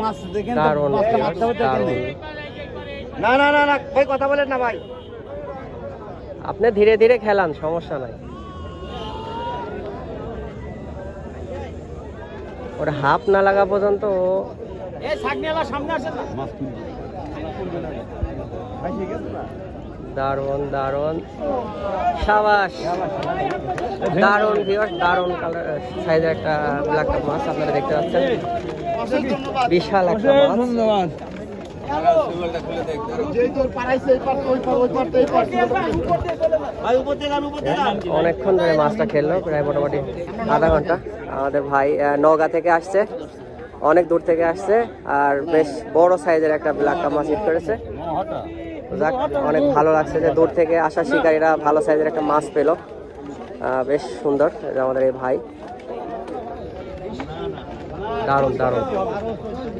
মাছ দেখেন তো, দারুণ মাছটা মারতে হবে তো দারুণ। এখানে। না না না না ভাই কথা বলেন না ভাই। আপনি ধীরে ধীরে খেলান, সমস্যা নাই। ওটা হাফ না লাগা পর্যন্ত এই সাগনিয়ালা সামনে আসেন না, মাছ তুলবে ভাই। ঠিক আছে না, দারুণ দারুণ, সাবাস, দারুণ ভিউয়ার্স, দারুণ কালার সাইজের একটা ব্ল্যাক কাপ মাছ আপনারা দেখতে পাচ্ছেন। বিশাল একটা মাছ। ধন্যবাদ। অনেকক্ষণ ধরে মাছটা খেললো, প্রায় মোটামুটি আধা ঘন্টা। আমাদের ভাই নওগাঁ থেকে আসছে, অনেক দূর থেকে আসছে, আর বেশ বড় সাইজের একটা ব্ল্যাক কাপ মাছ হিট করেছে। যাক, অনেক ভালো লাগছে যে দূর থেকে আসা শিকারীরা ভালো সাইজের একটা মাছ পেলো। বেশ সুন্দর এই যে আমাদের এই ভাই, দারুণ দারুণ।